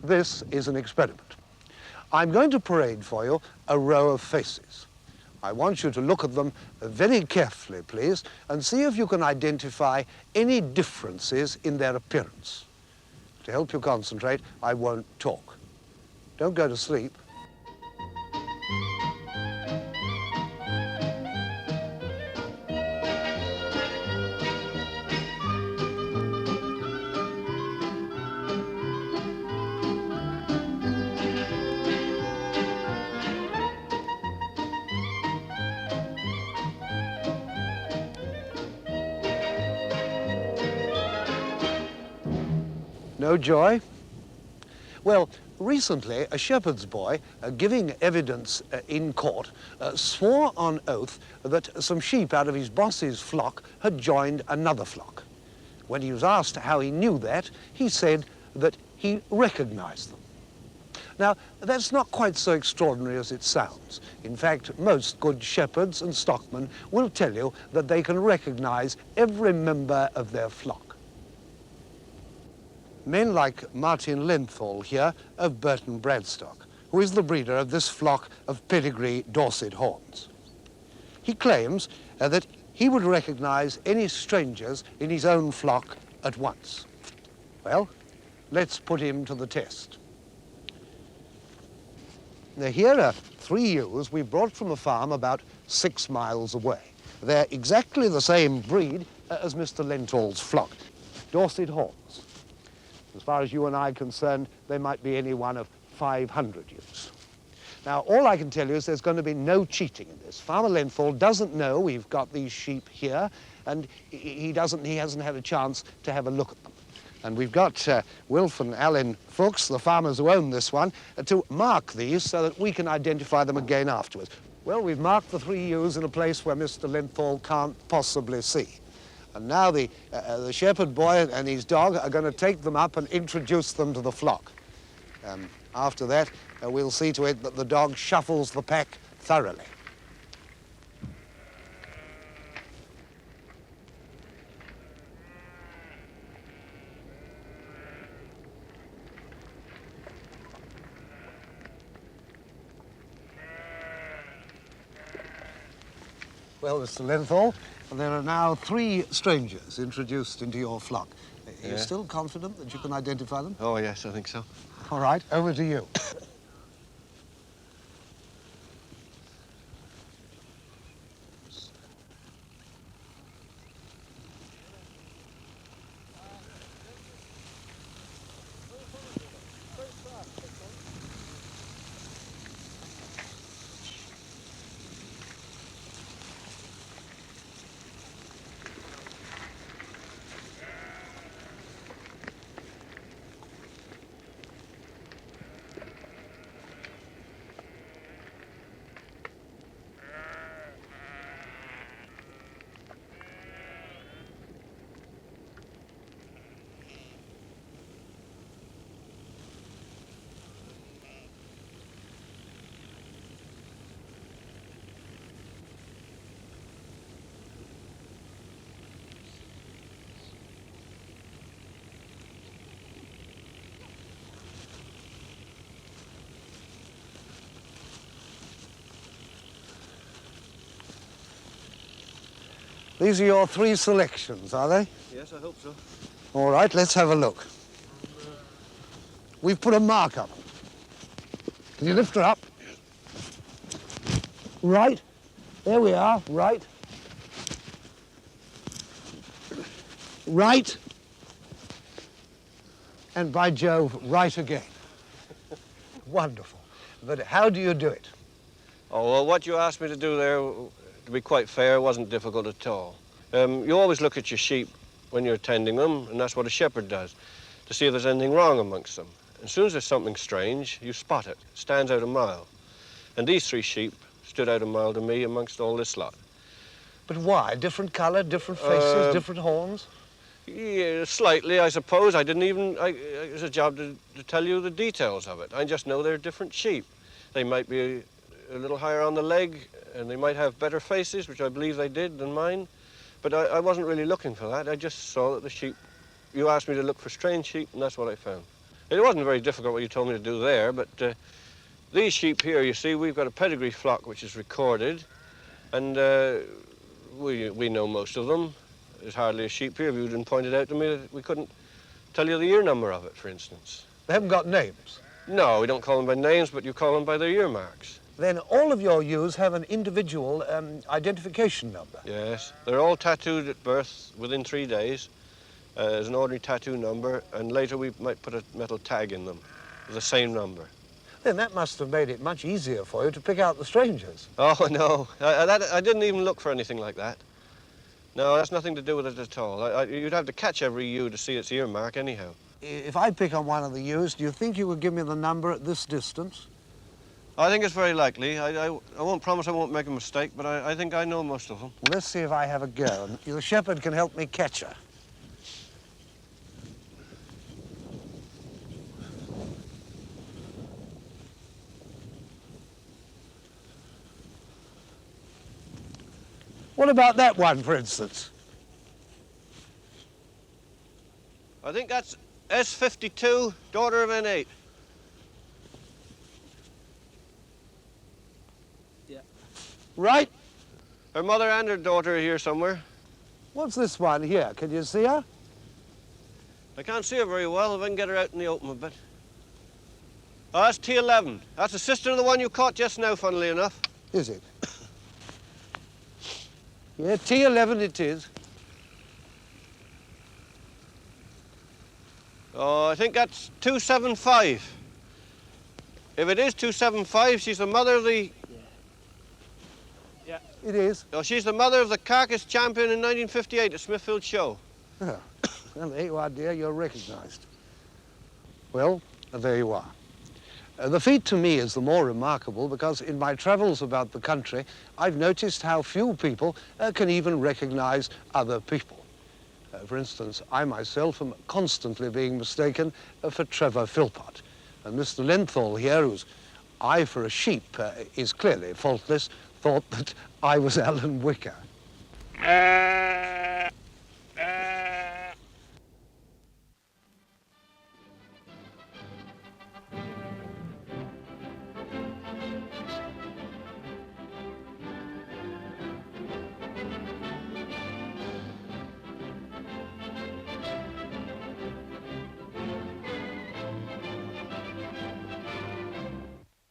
this is an experiment. I'm going to parade for you a row of faces. I want you to look at them very carefully, please, and see if you can identify any differences in their appearance. To help you concentrate, I won't talk. Don't go to sleep. No joy? Well, recently, a shepherd's boy, giving evidence in court, swore on oath that some sheep out of his boss's flock had joined another flock. When he was asked how he knew that, he said that he recognized them. Now, that's not quite so extraordinary as it sounds. In fact, most good shepherds and stockmen will tell you that they can recognize every member of their flock. Men like Martin Lenthal here of Burton Bradstock, who is the breeder of this flock of Pedigree Dorset horns. He claims that he would recognize any strangers in his own flock at once. Well, let's put him to the test. Now, here are 3 ewes we brought from a farm about 6 miles away. They're exactly the same breed as Mr. Lenthal's flock, Dorset horns. As far as you and I are concerned, they might be any one of 500 ewes. Now, all I can tell you is there's going to be no cheating in this. Farmer Lenthal doesn't know we've got these sheep here, and he hasn't had a chance to have a look at them. And we've got Wilf and Alan Fuchs, the farmers who own this one, to mark these so that we can identify them again afterwards. Well, we've marked the 3 ewes in a place where Mr. Lenthal can't possibly see. And now the shepherd boy and his dog are going to take them up and introduce them to the flock. After that, we'll see to it that the dog shuffles the pack thoroughly. Well, Mr. Lenthal, there are now 3 strangers introduced into your flock. Are you still confident that you can identify them? Oh, yes, I think so. All right, over to you. These are your 3 selections, are they? Yes, I hope so. All right, let's have a look. We've put a mark up. Can you lift her up? Right. There we are, right. Right. And by Jove, right again. Wonderful. But how do you do it? Oh, well, what you asked me to do there, to be quite fair, wasn't difficult at all. You always look at your sheep when you're tending them, and that's what a shepherd does, to see if there's anything wrong amongst them. As soon as there's something strange, you spot it. It stands out a mile. And these 3 sheep stood out a mile to me amongst all this lot. But why? Different colour, different faces, different horns? Yeah, slightly, I suppose. It was a job to tell you the details of it. I just know they're different sheep. They might be a little higher on the leg, and they might have better faces, which I believe they did, than mine. But I wasn't really looking for that. I just saw that the sheep... You asked me to look for strange sheep, and that's what I found. It wasn't very difficult what you told me to do there, but these sheep here, you see, we've got a pedigree flock which is recorded, and we know most of them. There's hardly a sheep here. If you didn't point it out to me, we couldn't tell you the year number of it, for instance. They haven't got names? No, we don't call them by names, but you call them by their year marks. Then all of your ewes have an individual identification number? Yes, they're all tattooed at birth within 3 days. There's an ordinary tattoo number, and later we might put a metal tag in them with the same number. Then that must have made it much easier for you to pick out the strangers. Oh, no, I didn't even look for anything like that. No, that's nothing to do with it at all. You'd have to catch every ewe to see its ear mark anyhow. If I pick on one of the ewes, do you think you would give me the number at this distance? I think it's very likely. I won't promise I won't make a mistake, but I think I know most of them. Well, let's see if I have a go. And the shepherd can help me catch her. What about that one, for instance? I think that's S52, daughter of N8. Yeah. Right. Her mother and her daughter are here somewhere. What's this one here? Can you see her? I can't see her very well. If I can get her out in the open a bit. Oh, that's T11. That's the sister of the one you caught just now, funnily enough. Is it? Yeah, T11 it is. Oh, I think that's 275. If it is 275, she's the mother of the... Yeah. It is. Oh, she's the mother of the carcass champion in 1958 at Smithfield Show. Oh. Well, there you are, dear. You're recognised. Well, there you are. The feat to me is the more remarkable because in my travels about the country, I've noticed how few people can even recognise other people. For instance, I myself am constantly being mistaken for Trevor Philpott. And Mr. Lenthal here, whose eye for a sheep is clearly faultless, thought that I was Alan Wicker.